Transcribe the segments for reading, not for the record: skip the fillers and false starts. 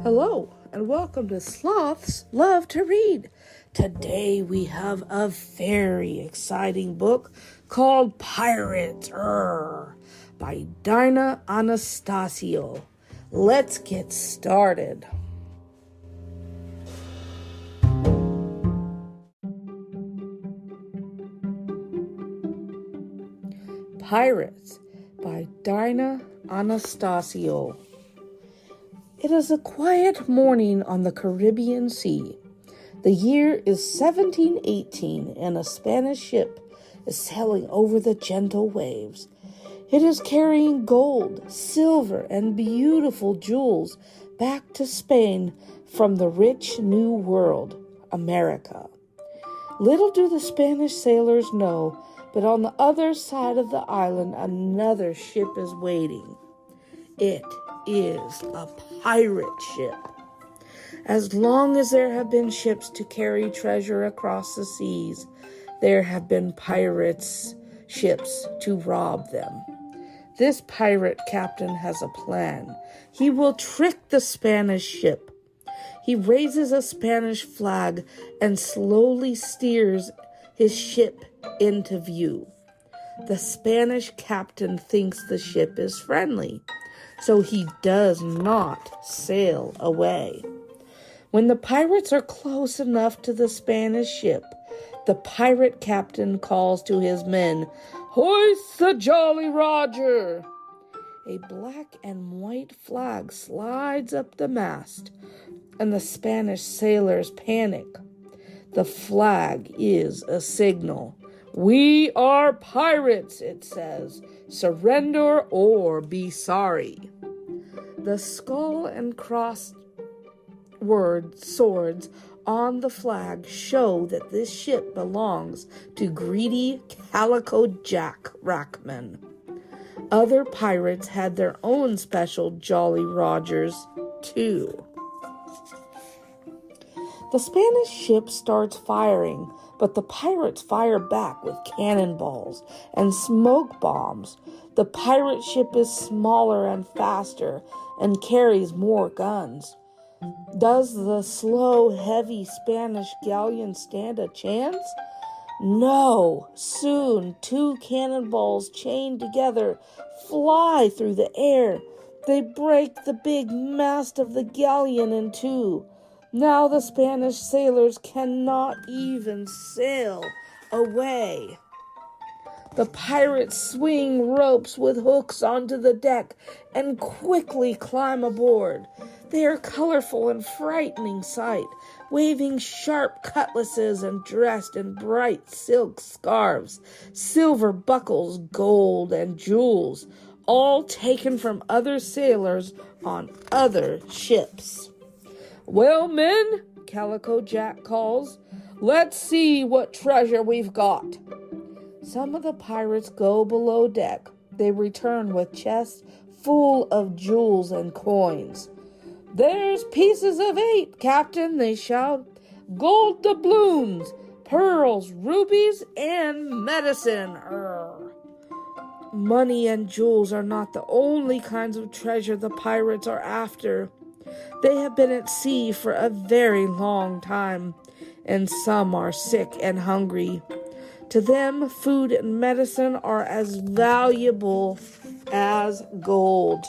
Hello, and welcome to Sloths Love to Read. Today we have a very exciting book called Pirates by Dina Anastasio. Let's get started. Pirates by Dina Anastasio. It is a quiet morning on the Caribbean Sea. The year is 1718, and a Spanish ship is sailing over the gentle waves. It is carrying gold, silver, and beautiful jewels back to Spain from the rich New World, America. Little do the Spanish sailors know, but on the other side of the island, another ship is waiting. It is a pirate ship. As long as there have been ships to carry treasure across the seas, there have been pirates' ships to rob them. This pirate captain has a plan. He will trick the Spanish ship. He raises a Spanish flag and slowly steers his ship into view. The Spanish captain thinks the ship is friendly, so he does not sail away. When the pirates are close enough to the Spanish ship, the pirate captain calls to his men, "Hoist the Jolly Roger!" A black and white flag slides up the mast, and the Spanish sailors panic. The flag is a signal. "We are pirates," it says. "Surrender or be sorry." The skull and crossed swords on the flag show that this ship belongs to greedy Calico Jack Rackman. Other pirates had their own special Jolly Rogers, too. The Spanish ship starts firing, but the pirates fire back with cannonballs and smoke bombs. The pirate ship is smaller and faster and carries more guns. Does the slow, heavy Spanish galleon stand a chance? No. Soon, two cannonballs chained together fly through the air. They break the big mast of the galleon in two. Now the Spanish sailors cannot even sail away. The pirates swing ropes with hooks onto the deck and quickly climb aboard. They are colorful and frightening sight, waving sharp cutlasses and dressed in bright silk scarves, silver buckles, gold, and jewels, all taken from other sailors on other ships. "Well, men," Calico Jack calls, "let's see what treasure we've got." Some of the pirates go below deck. They return with chests full of jewels and coins. "There's pieces of 8, Captain," they shout. "Gold doubloons, pearls, rubies, and medicine." Money and jewels are not the only kinds of treasure the pirates are after. They have been at sea for a very long time, and some are sick and hungry. To them, food and medicine are as valuable as gold.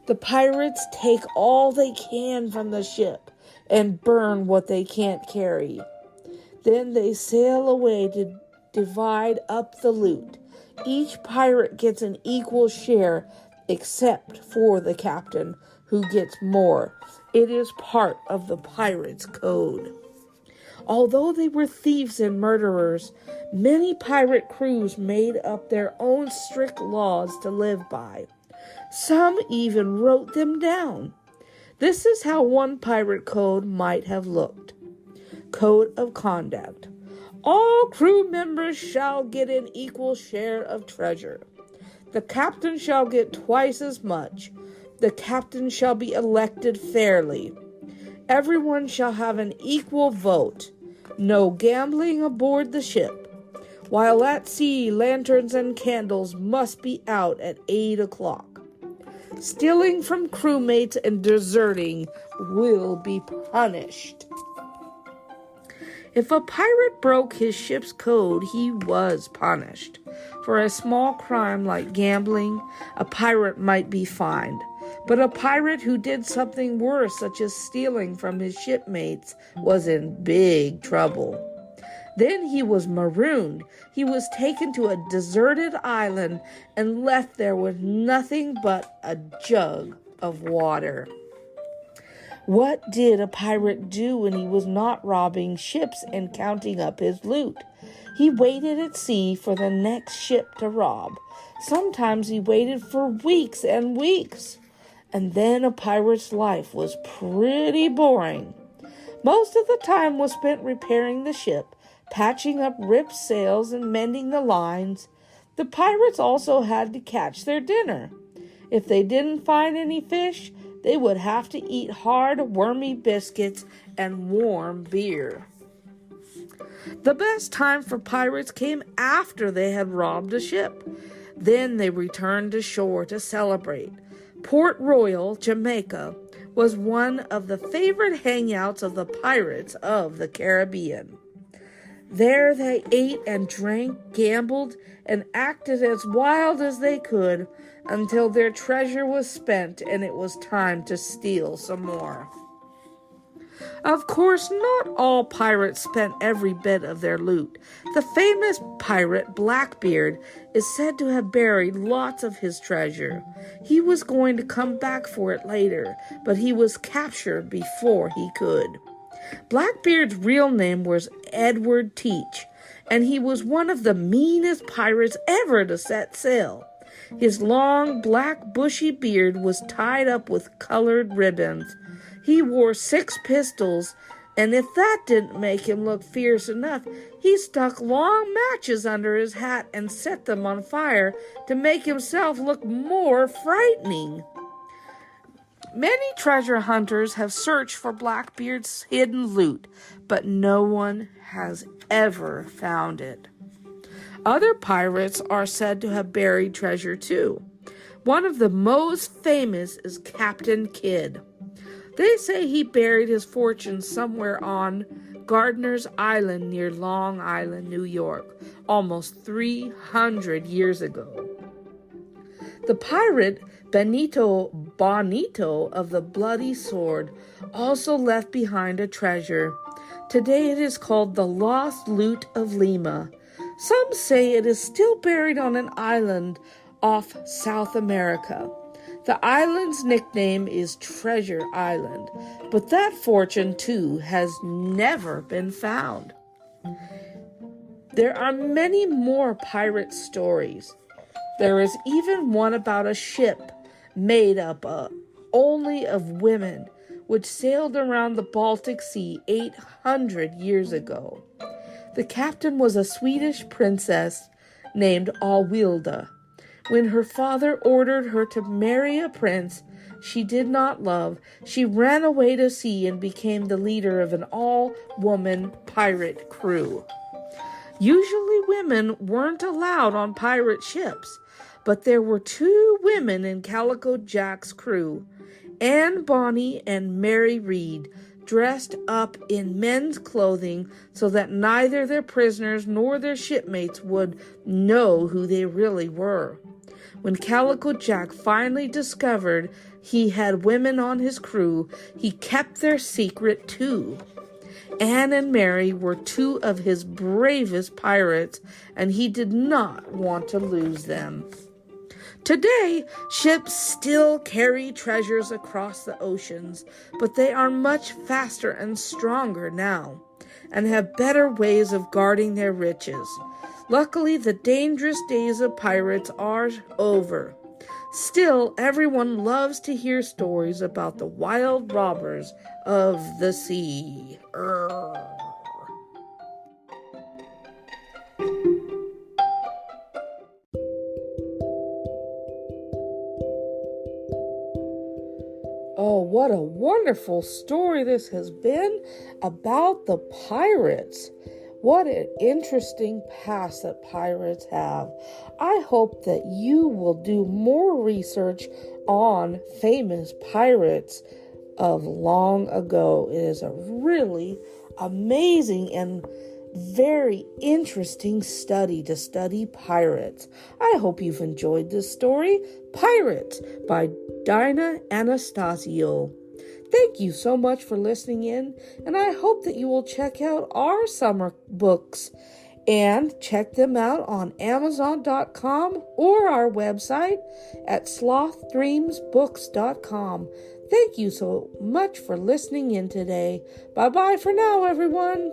The pirates take all they can from the ship and burn what they can't carry. Then they sail away to divide up the loot. Each pirate gets an equal share, except for the captain, who gets more. It is part of the pirates' code. Although they were thieves and murderers, many pirate crews made up their own strict laws to live by. Some even wrote them down. This is how one pirate code might have looked. Code of Conduct. All crew members shall get an equal share of treasure. The captain shall get twice as much. The captain shall be elected fairly. Everyone shall have an equal vote. No gambling aboard the ship. While at sea, lanterns and candles must be out at 8 o'clock. Stealing from crewmates and deserting will be punished. If a pirate broke his ship's code, he was punished. For a small crime like gambling, a pirate might be fined. But a pirate who did something worse, such as stealing from his shipmates, was in big trouble. Then he was marooned. He was taken to a deserted island and left there with nothing but a jug of water. What did a pirate do when he was not robbing ships and counting up his loot? He waited at sea for the next ship to rob. Sometimes he waited for weeks and weeks. And then a pirate's life was pretty boring. Most of the time was spent repairing the ship, patching up ripped sails and mending the lines. The pirates also had to catch their dinner. If they didn't find any fish, they would have to eat hard, wormy biscuits and warm beer. The best time for pirates came after they had robbed a ship. Then they returned to shore to celebrate. Port Royal, Jamaica, was one of the favorite hangouts of the pirates of the Caribbean. There they ate and drank, gambled, and acted as wild as they could until their treasure was spent and it was time to steal some more. Of course, not all pirates spent every bit of their loot. The famous pirate Blackbeard is said to have buried lots of his treasure. He was going to come back for it later, but he was captured before he could. Blackbeard's real name was Edward Teach, and he was one of the meanest pirates ever to set sail. His long, black, bushy beard was tied up with colored ribbons. He wore 6 pistols, and if that didn't make him look fierce enough, he stuck long matches under his hat and set them on fire to make himself look more frightening. Many treasure hunters have searched for Blackbeard's hidden loot, but no one has ever found it. Other pirates are said to have buried treasure too. One of the most famous is Captain Kidd. They say he buried his fortune somewhere on Gardiner's Island near Long Island, New York, almost 300 years ago. The pirate Benito Bonito of the Bloody Sword also left behind a treasure. Today it is called the Lost Loot of Lima. Some say it is still buried on an island off South America. The island's nickname is Treasure Island, but that fortune, too, has never been found. There are many more pirate stories. There is even one about a ship made up only of women, which sailed around the Baltic Sea 800 years ago. The captain was a Swedish princess named Alwilda. When her father ordered her to marry a prince she did not love, she ran away to sea and became the leader of an all-woman pirate crew. Usually women weren't allowed on pirate ships, but there were 2 women in Calico Jack's crew, Anne Bonny and Mary Read, dressed up in men's clothing so that neither their prisoners nor their shipmates would know who they really were. When Calico Jack finally discovered he had women on his crew, he kept their secret too. Anne and Mary were 2 of his bravest pirates, and he did not want to lose them. Today, ships still carry treasures across the oceans, but they are much faster and stronger now, and have better ways of guarding their riches. Luckily, the dangerous days of pirates are over. Still, everyone loves to hear stories about the wild robbers of the sea. Oh, what a wonderful story this has been about the pirates. What an interesting past that pirates have. I hope that you will do more research on famous pirates of long ago. It is a really amazing and very interesting study to study pirates. I hope you've enjoyed this story, Pirates by Dina Anastasio. Thank you so much for listening in, and I hope that you will check out our summer books and check them out on Amazon.com or our website at slothdreamsbooks.com. Thank you so much for listening in today. Bye-bye for now, everyone.